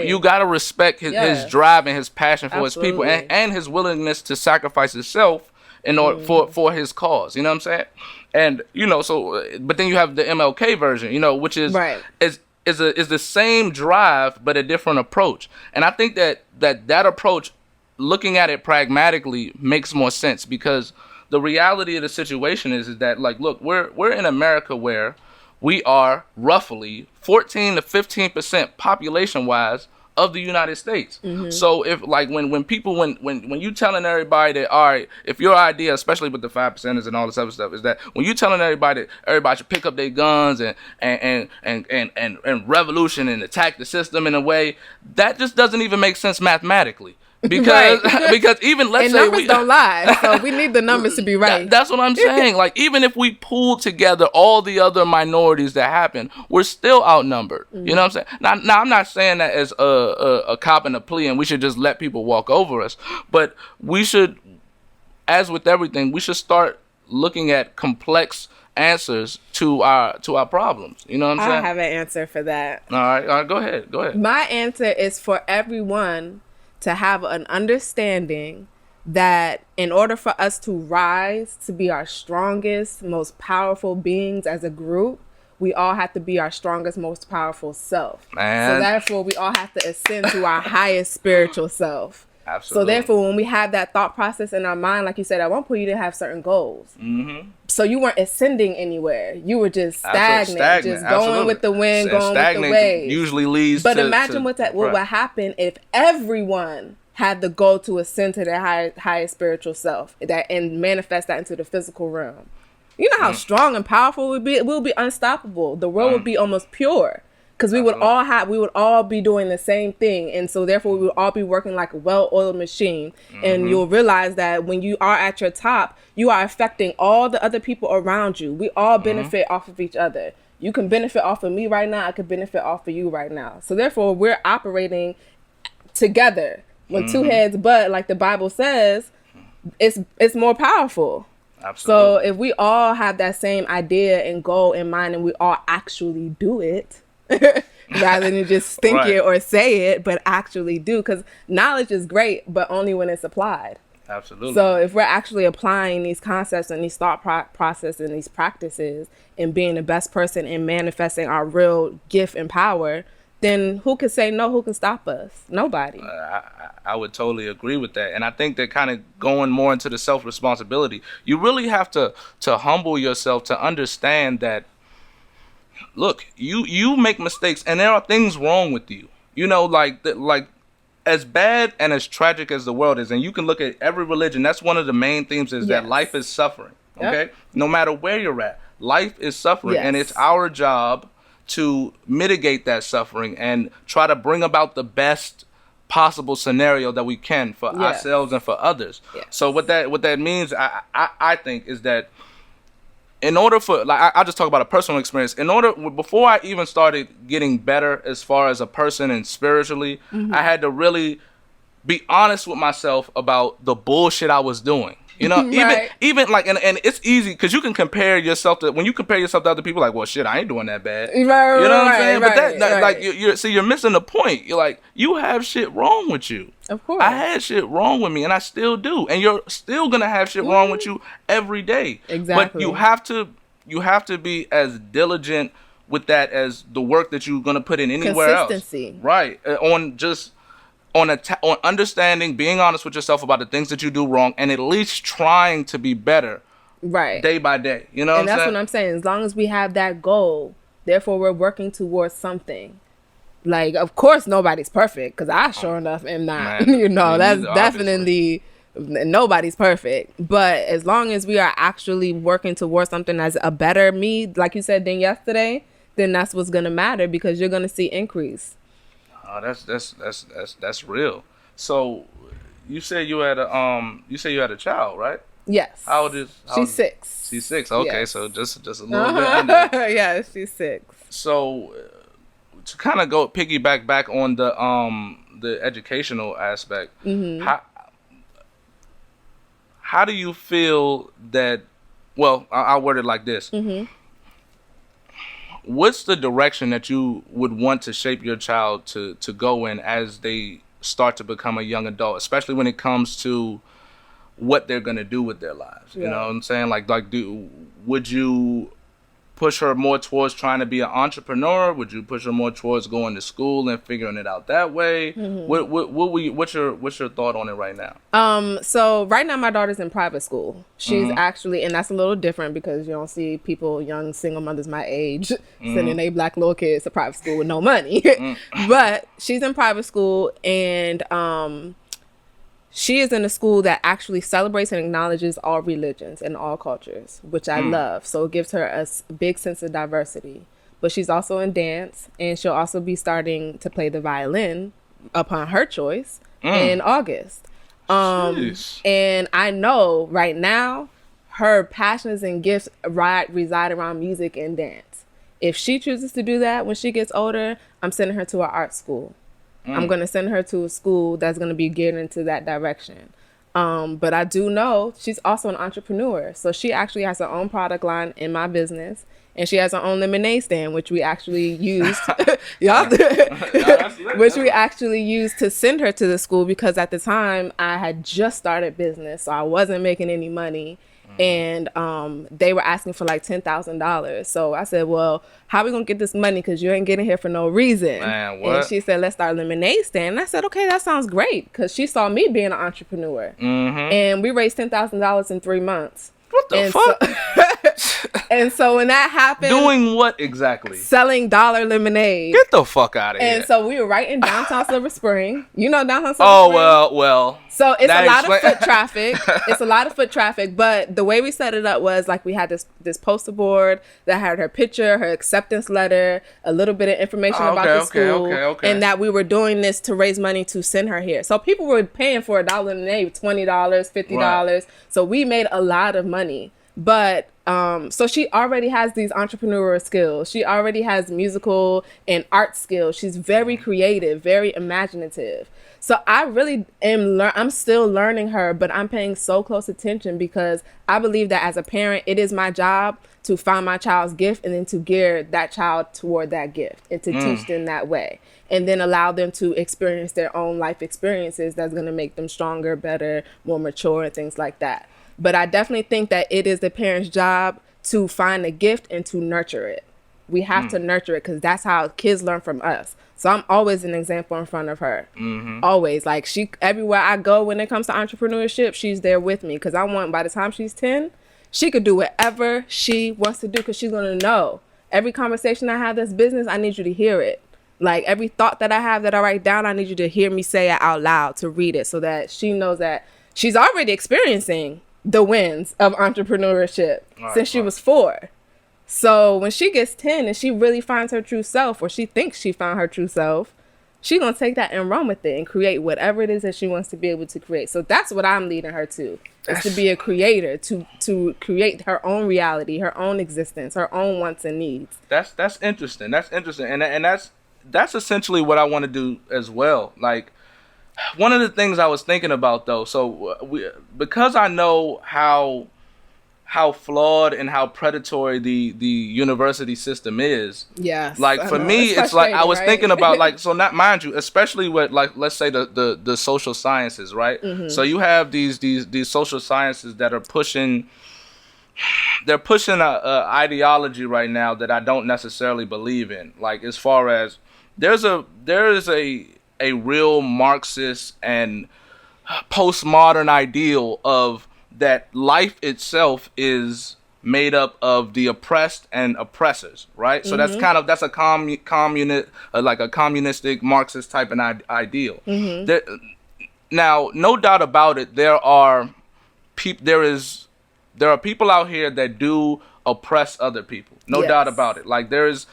you gotta respect his drive and his passion for his people and his willingness to sacrifice himself in order for his cause. You know what I'm saying? And so, but then you have the MLK version, which is is the same drive but a different approach. And I think that approach, looking at it pragmatically, makes more sense, because the reality of the situation is that, like, look, we're in America where we are roughly 14 to 15% population wise of the United States. So if, like, when you telling everybody that, all right, if your idea, especially with the 5%ers and all this other stuff, is that when you telling everybody that everybody should pick up their guns and revolution and attack the system in a way that just doesn't even make sense mathematically. Because even, let's say, numbers don't lie, so we need the numbers to be right. That's what I'm saying. Like, even if we pull together all the other minorities that happen, we're still outnumbered. You know what I'm saying? Now I'm not saying that as a cop and a plea, and we should just let people walk over us. But we should, as with everything, we should start looking at complex answers to our problems. You know what I'm saying? I have an answer for that. All right, go ahead. My answer is for everyone to have an understanding that in order for us to rise to be our strongest, most powerful beings as a group, we all have to be our strongest, most powerful self. So therefore, we all have to ascend to our highest spiritual self. Absolutely. So therefore, when we have that thought process in our mind, like you said, at one point you didn't have certain goals. So you weren't ascending anywhere. You were just stagnant. Just going with the wind, going with the waves. Usually leads But imagine what would happen if everyone had the goal to ascend to their highest spiritual self and manifest that into the physical realm. You know how strong and powerful it would be? It would be unstoppable. The world would be almost pure. Because we would all be doing the same thing. And so therefore we would all be working like a well-oiled machine. And you'll realize that when you are at your top, you are affecting all the other people around you. We all benefit off of each other. You can benefit off of me right now. I could benefit off of you right now. So therefore we're operating together. When two heads butt, like the Bible says, it's more powerful. Absolutely. So if we all have that same idea and goal in mind, and we all actually do it, rather than just think it or say it, but actually do, because knowledge is great, but only when it's applied. Absolutely. So if we're actually applying these concepts and these thought process and these practices and being the best person and manifesting our real gift and power, then who can say no? Who can stop us? Nobody. I would totally agree with that. And I think that kind of going more into the self-responsibility, you really have to humble yourself to understand that, look, you make mistakes and there are things wrong with you. Like as bad and as tragic as the world is, and you can look at every religion, that's one of the main themes is that life is suffering. Okay? Yep. No matter where you're at, life is suffering. Yes. And it's our job to mitigate that suffering and try to bring about the best possible scenario that we can for ourselves and for others. Yes. So what that means, I think, is that in order for, like, I'll just talk about a personal experience. Before I even started getting better as far as a person and spiritually, I had to really be honest with myself about the bullshit I was doing. You know, even like, and it's easy because you can compare yourself to, when you compare yourself to other people, like, well, shit, I ain't doing that bad. You know what I'm saying? But that like, you're missing the point. You're like, you have shit wrong with you. Of course. I had shit wrong with me, and I still do. And you're still going to have shit wrong with you every day. Exactly. But you have to be as diligent with that as the work that you're going to put in anywhere else. Consistency. Right. On understanding, being honest with yourself about the things that you do wrong, and at least trying to be better, day by day. You know what I'm saying? And that's what I'm saying. As long as we have that goal, therefore we're working towards something. Like, of course, nobody's perfect, because I sure enough am not. Man, you know, that's neither, definitely nobody's perfect. But as long as we are actually working towards something as a better me, like you said, than yesterday, then that's what's gonna matter, because you're gonna see increase. Oh, that's real. So, you said you had a child, right? Yes. How old is she's 6? She's 6. Okay, yes. So just a little bit under. Yeah, she's 6. So, to kind of go piggyback back on the educational aspect, how do you feel that? Well, I'll word it like this. What's the direction that you would want to shape your child to go in as they start to become a young adult, especially when it comes to what they're going to do with their lives? You know what I'm saying? Like, would you push her more towards trying to be an entrepreneur? Would you push her more towards going to school and figuring it out that way? What's your thought on it right now? So right now my daughter's in private school. She's actually, and that's a little different because you don't see people, young single mothers my age, sending their black little kids to private school with no money. But she's in private school, and she is in a school that actually celebrates and acknowledges all religions and all cultures, which I love. So it gives her a big sense of diversity. But she's also in dance, and she'll also be starting to play the violin upon her choice in August. And I know right now her passions and gifts reside around music and dance. If she chooses to do that when she gets older, I'm sending her to an art school. I'm going to send her to a school that's going to be geared into that direction. But I do know she's also an entrepreneur. So she actually has her own product line in my business. And she has her own lemonade stand, which we actually used, which we actually used to send her to the school, because at the time I had just started business. So I wasn't making any money. And they were asking for like $10,000. So I said, well, how are we going to get this money? Because you ain't getting here for no reason. Man, what? And she said, let's start a lemonade stand. And I said, okay, that sounds great. Because she saw me being an entrepreneur. And we raised $10,000 in 3 months. What the fuck? And so when that happened... Doing what exactly? Selling dollar lemonade. Get the fuck out of here. And so we were right in downtown Silver Spring. You know downtown Silver Spring? Oh, well. So it's a lot of foot traffic. It's a lot of foot traffic. But the way we set it up was like we had this poster board that had her picture, her acceptance letter, a little bit of information about the school. And that we were doing this to raise money to send her here. So people were paying for $1 lemonade, $20, $50. Right. So we made a lot of money. But so she already has these entrepreneurial skills. She already has musical and art skills. She's very creative, very imaginative. So I really I'm still learning her, but I'm paying so close attention because I believe that as a parent, it is my job to find my child's gift and then to gear that child toward that gift and to teach them that way. And then allow them to experience their own life experiences that's going to make them stronger, better, more mature, and things like that. But I definitely think that it is the parent's job to find a gift and to nurture it. We have to nurture it because that's how kids learn from us. So I'm always an example in front of her. Always. Like everywhere I go when it comes to entrepreneurship, she's there with me because I want by the time she's 10, she could do whatever she wants to do because she's going to know. Every conversation I have that's business, I need you to hear it. Like every thought that I have that I write down, I need you to hear me say it out loud, to read it so that she knows that she's already experiencing the wins of entrepreneurship since she was 4. So when she gets 10 and she really finds her true self, or she thinks she found her true self, she's going to take that and run with it and create whatever it is that she wants to be able to create. So that's what I'm leading her to, is to be a creator, to create her own reality, her own existence, her own wants and needs. That's interesting. That's interesting. And that's essentially what I want to do as well. Like, one of the things I was thinking about though, so because I know how flawed and how predatory the university system is. Yes. Like for me, it's like I was thinking about like, so not, mind you, especially with like, let's say the social sciences, right? Mm-hmm. So you have these social sciences that are pushing a ideology right now that I don't necessarily believe in. Like as far as there is a real Marxist and postmodern ideal of that life itself is made up of the oppressed and oppressors, right? So that's a communist, like a communistic Marxist type of ideal. Now, no doubt about it, there are people out here that do oppress other people. No doubt about it. Like there's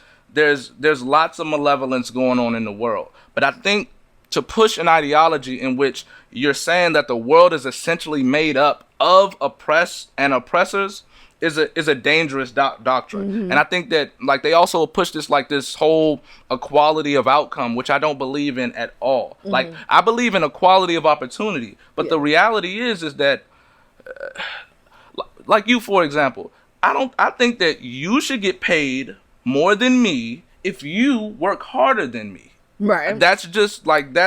lots of malevolence going on in the world. But I think to push an ideology in which you're saying that the world is essentially made up of oppressed and oppressors is a dangerous doctrine. And I think that like they also push this whole equality of outcome, which I don't believe in at all. Like I believe in equality of opportunity, but the reality is that like you, for example, I think that you should get paid more than me if you work harder than me. Right. That's just like,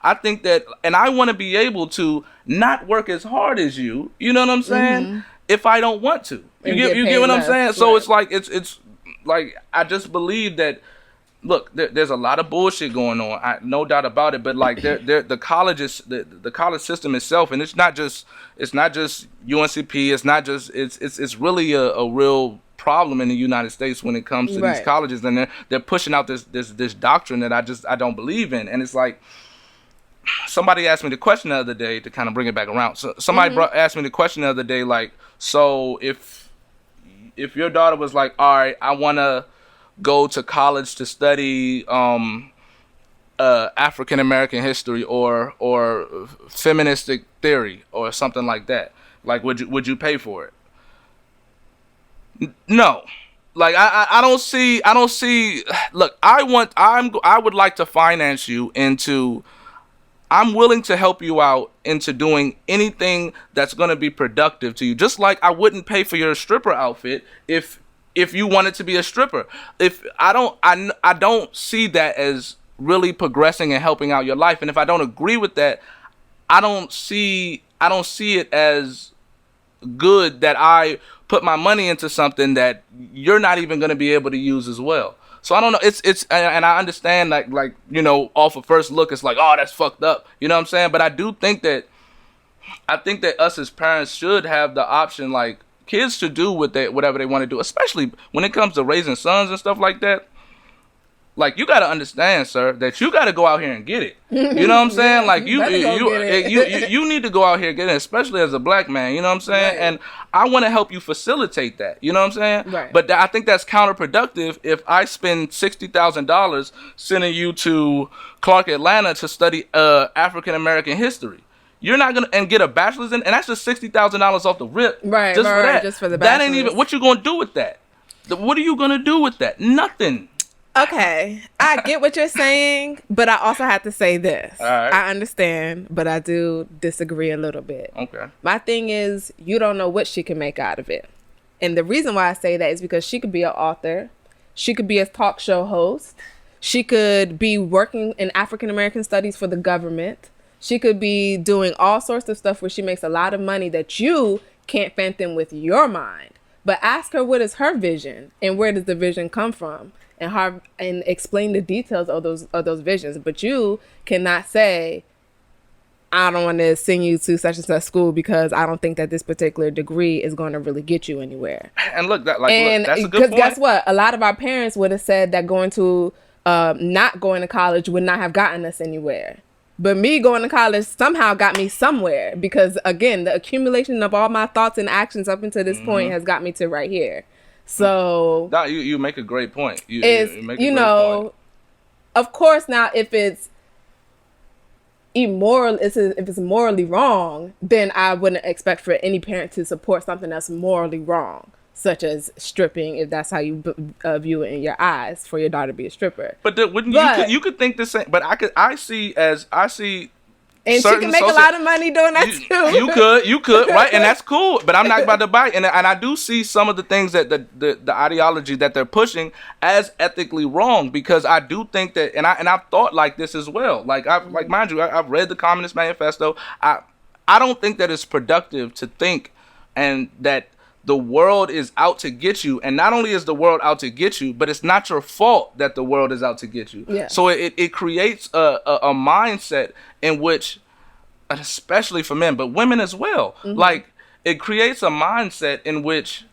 I think that, and I want to be able to not work as hard as you, you know what I'm saying? If I don't want to. You get what I'm saying? So it's like, it's like, I just believe that, look, there's a lot of bullshit going on. No doubt about it. But like the colleges, the college system itself, and it's not just UNCP. It's not just, it's really a real problem in the United States when it comes to these colleges, and they're pushing out this doctrine that I don't believe in. And it's like, somebody asked me the question the other day to kind of bring it back around. So somebody asked me the question the other day, like, so if your daughter was like, all right, I want to go to college to study African American history or feministic theory or something like that, like would you pay for it? No. Like I don't see. Look, I would like to finance you into. I'm willing to help you out into doing anything that's going to be productive to you. Just like I wouldn't pay for your stripper outfit if you wanted to be a stripper. If I don't see that as really progressing and helping out your life. And if I don't agree with that, I don't see it as good that I put my money into something that you're not even going to be able to use as well. So I don't know. It's and I understand like you know, off of first look, it's like, oh, that's fucked up. You know what I'm saying? But I think that us as parents should have the option. Like kids should do whatever they want to do, especially when it comes to raising sons and stuff like that. Like you got to understand, sir, that you got to go out here and get it. You know what I'm saying? Like you need to go out here and get it, especially as a black man. You know what I'm saying? Right. And I want to help you facilitate that. You know what I'm saying? Right. But I think that's counterproductive if I spend $60,000 sending you to Clark, Atlanta to study African American history. You're not gonna and get a bachelor's in, and that's just $60,000 off the rip. Right. Just for that. Just for the bachelor's. That ain't even what you gonna do with that. What are you gonna do with that? Nothing. Okay, I get what you're saying, but I also have to say this. All right. I understand, but I do disagree a little bit. Okay. My thing is, you don't know what she can make out of it. And the reason why I say that is because she could be an author. She could be a talk show host. She could be working in African American studies for the government. She could be doing all sorts of stuff where she makes a lot of money that you can't fathom with your mind. But ask her what is her vision and where does the vision come from? And explain the details of those visions. But you cannot say, I don't want to send you to such and such school because I don't think that this particular degree is going to really get you anywhere. And look, that's a good point. Guess what? A lot of our parents would have said that not going to college would not have gotten us anywhere. But me going to college somehow got me somewhere because, again, the accumulation of all my thoughts and actions up until this point has got me to right here. So you make a great point. You make a great point. Of course, now if it's immoral, if it's morally wrong, then I wouldn't expect for any parent to support something that's morally wrong, such as stripping, if that's how you view it in your eyes, for your daughter to be a stripper. But you could think the same. But I see And she can make a lot of money doing that too. You could, right? And that's cool. But I'm not about to buy it. And I do see some of the things that the ideology that they're pushing as ethically wrong, because I do think that, and I've thought like this as well. Like mind you, I've read the Communist Manifesto. I don't think that it's productive to think and that the world is out to get you. And not only is the world out to get you, but it's not your fault that the world is out to get you. Yeah. So it creates a mindset in which, especially for men, but women as well, like it creates a mindset in which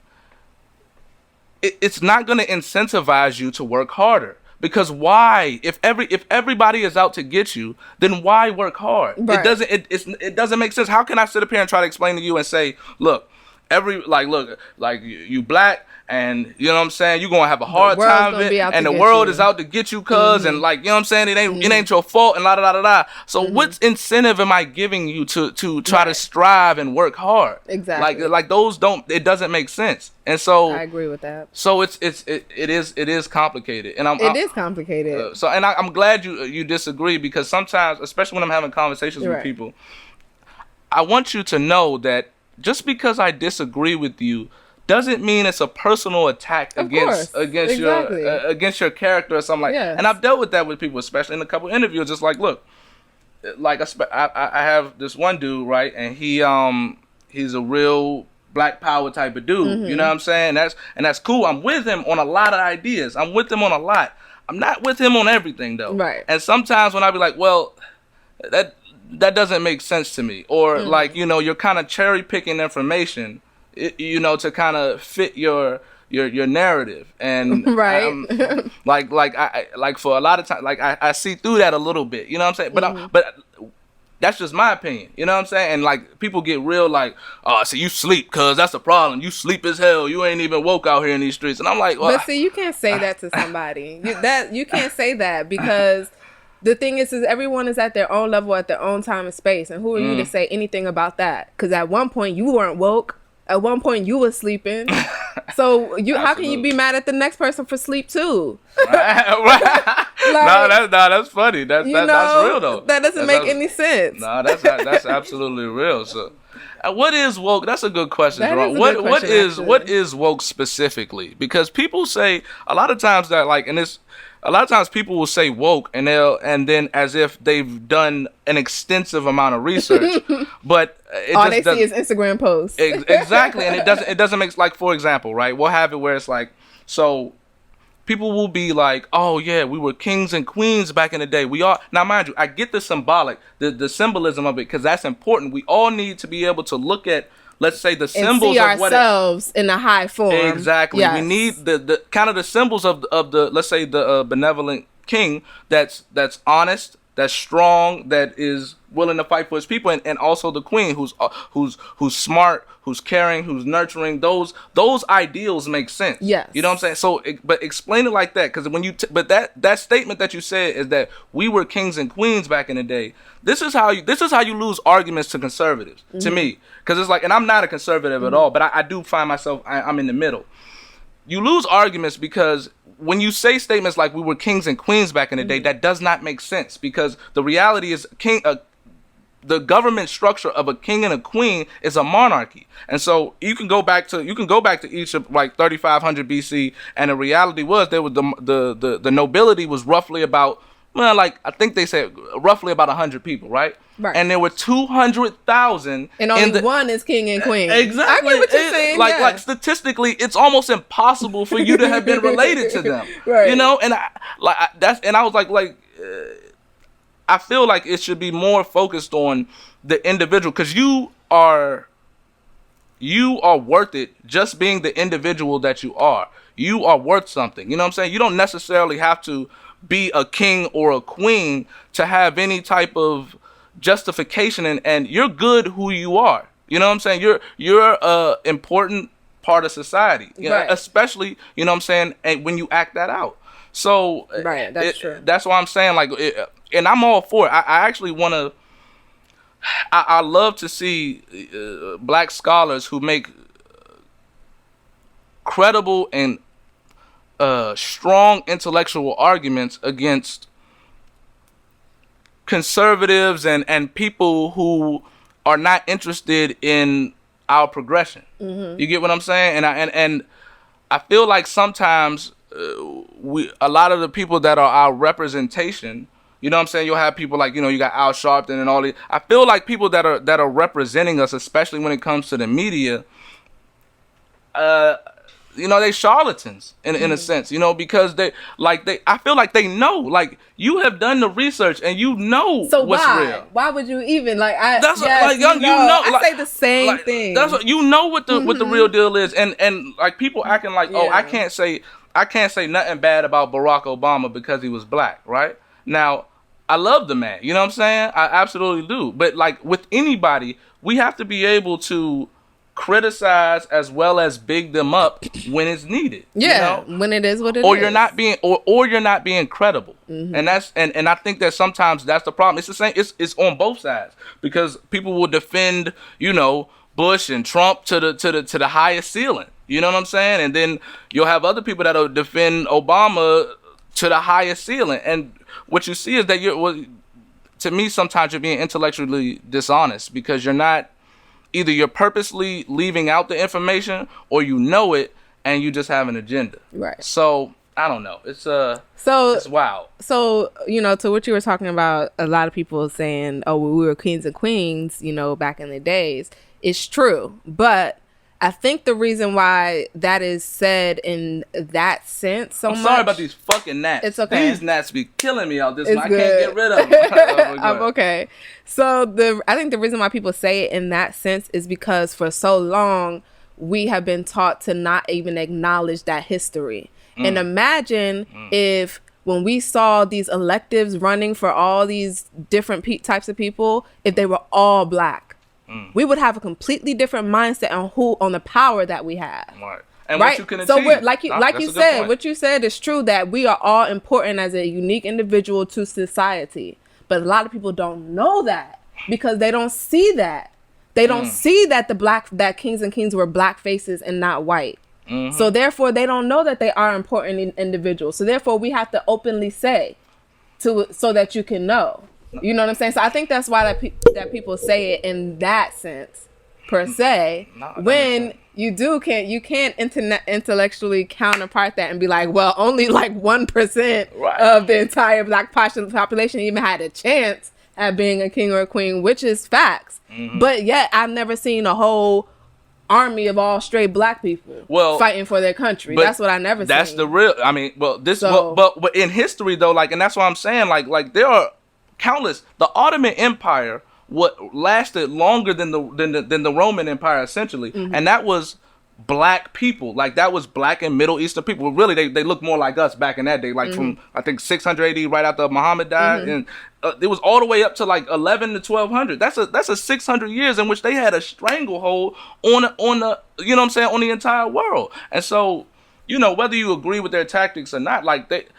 it's not going to incentivize you to work harder. Because why? If everybody is out to get you, then why work hard? Right. It doesn't make sense. How can I sit up here and try to explain to you and say, look, you black, and you know what I'm saying, you're gonna have a hard time of it, and the world is out to get you, cuz, and like, you know what I'm saying, it ain't your fault, and la da da da. So what incentive am I giving you to try to strive and work hard? Exactly. Like those it doesn't make sense. And so I agree with that. So it is complicated, and it is complicated. I'm glad you disagree, because sometimes, especially when I'm having conversations with people, I want you to know that just because I disagree with you doesn't mean it's a personal attack against your character or something like that. And I've dealt with that with people, especially in a couple interviews. Just like, look, like I have this one dude, right, and he's a real Black Power type of dude. You know what I'm saying? That's cool. I'm with him on a lot of ideas. I'm with him on a lot. I'm not with him on everything though. Right. And sometimes when I be like, well, that doesn't make sense to me, or like, you know, you're kind of cherry picking information, you know, to kind of fit your narrative, and right. like for a lot of time, like I see through that a little bit, you know what I'm saying, but that's just my opinion, you know what I'm saying, and like people get real like, oh, so you sleep, cause that's the problem, you sleep as hell, you ain't even woke out here in these streets, and I'm like, well, but see, you can't say that to somebody, you can't say that, because the thing is everyone is at their own level, at their own time and space. And who are you to say anything about that? Because at one point you weren't woke. At one point you were sleeping. So how can you be mad at the next person for sleep too? Right. Like, that's funny. That's real though. That doesn't make any sense. No, that's absolutely real. So, what is woke? That's a good question, Jerome. What is woke specifically? Because people say a lot of times that, like, and this. A lot of times people will say woke, and then as if they've done an extensive amount of research, but all they see is Instagram posts. Exactly, and it doesn't make, like, for example, right? We'll have it where it's like, so people will be like, oh yeah, we were kings and queens back in the day. We are now, mind you, I get the symbolic, the symbolism of it, because that's important. We all need to be able to look at, let's say, the symbols and see of what ourselves in a high form. Exactly. Yes. We need the kind of the symbols of the let's say the benevolent king that's honest, that's strong, that is willing to fight for his people, and also the queen who's smart, who's caring, who's nurturing. Those ideals make sense. Yes. You know what I'm saying? So, but explain it like that, because when you but that statement that you said is that we were kings and queens back in the day. This is how you lose arguments to conservatives, to me, because it's like, and I'm not a conservative at all, but I do find myself I'm in the middle. You lose arguments because when you say statements like we were kings and queens back in the day, that does not make sense, because the reality is the government structure of a king and a queen is a monarchy. And so you can go back to Egypt, like 3500 BC, and the reality was there was the nobility was roughly about, well, like I think they said roughly about 100 people, right? Right. And there were 200,000, and only one is king and queen. Exactly. I get what you're saying. Like statistically, it's almost impossible for you to have been related to them. Right. You know, and I was like. I feel like it should be more focused on the individual, because you are worth it just being the individual that you are. You are worth something. You know what I'm saying? You don't necessarily have to be a king or a queen to have any type of justification, and you're good who you are. You know what I'm saying? You're a important part of society, you know, especially, you know what I'm saying, and when you act that out. So right, that's true. That's why I'm saying, like, and I'm all for it. I actually want to. I love to see black scholars who make credible and strong intellectual arguments against conservatives and people who are not interested in our progression. You get what I'm saying? And I feel like sometimes a lot of the people that are our representation, you know what I'm saying? You'll have people like, you got Al Sharpton and all these. I feel like people that are representing us, especially when it comes to the media, they charlatans in a sense, because I feel like they know, like, you have done the research and so what's real. Why would you even I say the same thing. That's what what the real deal is, and like people acting like, oh, I can't say nothing bad about Barack Obama because he was black, right? Now, I love the man, you know what I'm saying? I absolutely do. But like with anybody, we have to be able to criticize as well as big them up when it's needed. Yeah, when it is what it or is. You're not being or you're not being credible. And that's and I think that sometimes that's the problem. It's the same, it's on both sides, because people will defend, Bush and Trump to the highest ceiling. You know what I'm saying? And then you'll have other people that'll defend Obama to the highest ceiling. And what you see is that to me, sometimes you're being intellectually dishonest, because either you're purposely leaving out the information, or you know it and you just have an agenda. Right. So I don't know. It's wild. So, to what you were talking about, a lot of people saying, oh, well, we were kings and queens, back in the days. It's true. But I think the reason why that is said in that sense so much... I'm sorry about these fucking gnats. It's okay. These gnats be killing me out this one. I can't get rid of them. I'm okay. So I think the reason why people say it in that sense is because for so long, we have been taught to not even acknowledge that history. And imagine if when we saw these electives running for all these different types of people, if they were all black. We would have a completely different mindset on the power that we have. Right. And right? What you can achieve. So like you said, what you said is true, that we are all important as a unique individual to society. But a lot of people don't know that, because they don't see that. They don't see that that kings and queens were black faces and not white. So therefore they don't know that they are important individuals. So therefore we have to openly say so that you can know. You know what I'm saying? So I think that's why that people say it in that sense, per se. When you can't intellectually counterpart that and be like, well, only like 1% of the entire black population even had a chance at being a king or a queen, which is facts. But yet I've never seen a whole army of all straight black people fighting for their country. That's what I never seen. That's the real. I mean, but in history though, like, and that's what I'm saying. Like there are countless. The Ottoman Empire lasted longer than the Roman Empire, essentially, and that was black people. Like, that was black and Middle Eastern people. Really, they looked more like us back in that day. Like from I think 600 AD, right after Muhammad died, and it was all the way up to like 11 to 1200. That's a 600 years in which they had a stranglehold on the you know what I'm saying, on the entire world. And so, whether you agree with their tactics or not, like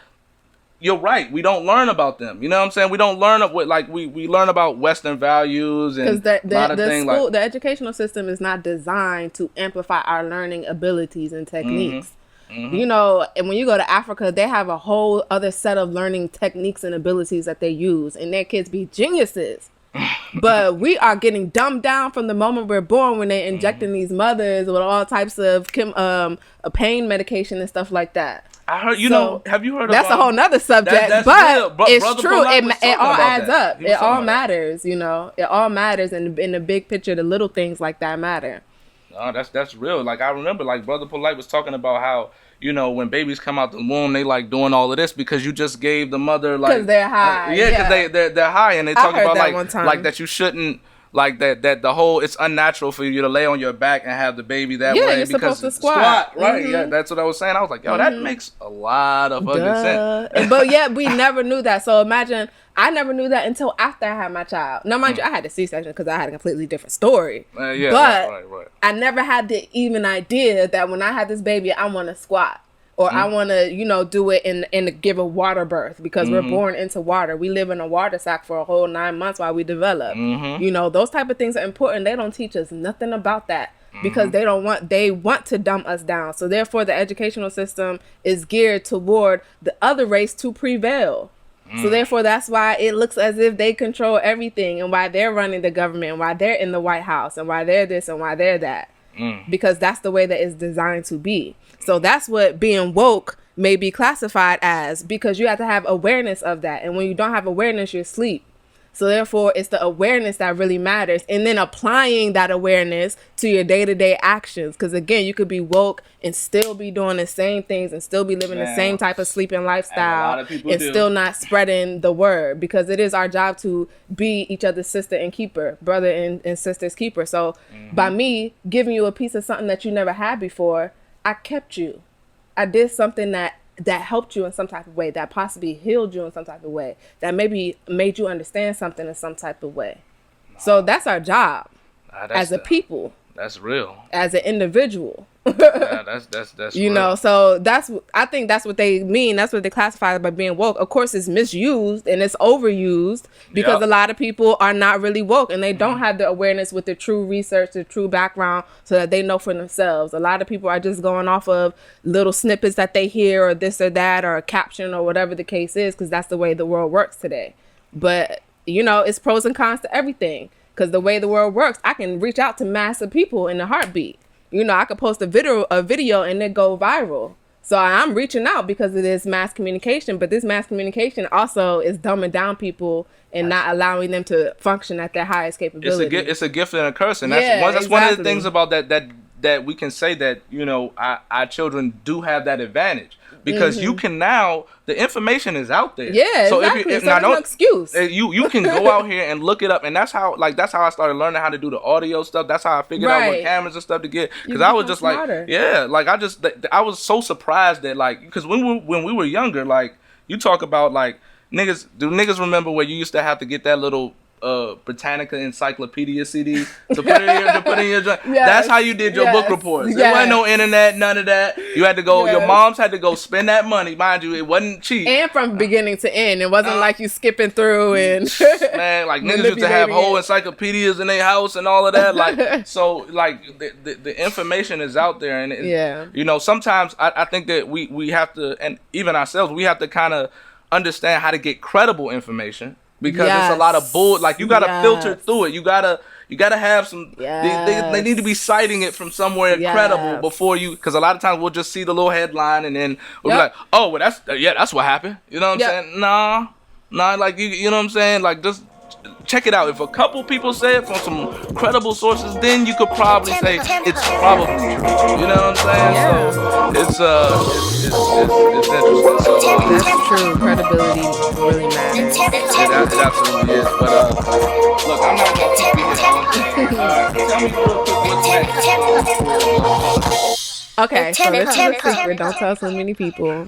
you're right. We don't learn about them. You know what I'm saying? We don't learn we learn about Western values and a lot of things. The educational system is not designed to amplify our learning abilities and techniques. And when you go to Africa, they have a whole other set of learning techniques and abilities that they use, and their kids be geniuses. But we are getting dumbed down from the moment we're born, when they're injecting these mothers with all types of pain medication and stuff like that. I heard, have you heard of that's a whole nother subject, but it's true. It all adds up. It all matters, It all matters, and in the big picture, the little things like that matter. No, that's real. Like, I remember, like, Brother Polite was talking about how, when babies come out the womb, they like doing all of this because you just gave the mother, like, because they're high. Because they're high, and they talk about like that you shouldn't. Like that the whole, it's unnatural for you to lay on your back and have the baby that way. Yeah, you're supposed to squat. Right? Yeah, that's what I was saying. I was like, yo, that makes a lot of fucking sense. But yet we never knew that. So imagine, I never knew that until after I had my child. Now, mind you, I had a C-section because I had a completely different story. But right. I never had the even idea that when I had this baby, I want to squat. Or I want to, do it and give a water birth, because we're born into water. We live in a water sack for a whole 9 months while we develop. Those type of things are important. They don't teach us nothing about that, because they want to dumb us down. So therefore, the educational system is geared toward the other race to prevail. So therefore, that's why it looks as if they control everything, and why they're running the government, and why they're in the White House, and why they're this and why they're that. Because that's the way that it's designed to be. So that's what being woke may be classified as, because you have to have awareness of that. And when you don't have awareness, you're asleep. So therefore, it's the awareness that really matters. And then applying that awareness to your day-to-day actions. Because again, you could be woke and still be doing the same things and still be living the same type of sleeping lifestyle and still not spreading the word. Because it is our job to be each other's sister and keeper, brother and sister's keeper. So by me giving you a piece of something that you never had before, I kept you. I did something that helped you in some type of way, that possibly healed you in some type of way, that maybe made you understand something in some type of way. So that's our job as a people. That's real. As an individual. That's you real. know, so I think that's what they mean. That's what they classify by being woke. Of course, it's misused and it's overused because a lot of people are not really woke and they don't have the awareness with the true research, the true background, so that they know for themselves. A lot of people are just going off of little snippets that they hear or this or that or a caption or whatever the case is, because that's the way the world works today. But, you know, it's pros and cons to everything. Because the way the world works, I can reach out to massive people in a heartbeat. You know, I could post a video and it go viral. So I'm reaching out because it is mass communication. But this mass communication also is dumbing down people and not allowing them to function at their highest capability. It's a gift and a curse. And that's one of the things about that we can say that, you know, our children do have that advantage. Because you can now, the information is out there. Yeah, so exactly. If there's no excuse. You can go out here and look it up, and that's how I started learning how to do the audio stuff. That's how I figured out what cameras and stuff to get. Because I was just smarter. I was so surprised that, like, because when we were younger, like, you talk about, like, niggas remember where you used to have to get that little Britannica Encyclopedia CD to put in your joint. That's how you did your book reports. There wasn't no internet, none of that. You had to go. Your moms had to go spend that money, mind you. It wasn't cheap. And from beginning to end, it wasn't like you skipping through and man, like niggas used to have whole encyclopedias in their house and all of that. Like so, like the information is out there, and you know, sometimes I think that we have to, and even ourselves, we have to kind of understand how to get credible information. Because it's a lot of bull. Like, you gotta filter through it. You gotta have some. They need to be citing it from somewhere credible before you. Because a lot of times we'll just see the little headline and then we'll be like, oh, well, that's what happened. You know what I'm saying? Nah. Like you know what I'm saying? Like, just check it out. If a couple people say it from some credible sources, then you could probably say it's probably true. You know what I'm saying? So it's interesting. So that's true. Credibility really matters. It absolutely is. But look, I'm not gonna keep you here. Tell me real quick what's next. Okay, so this is a secret. Don't tell so many people.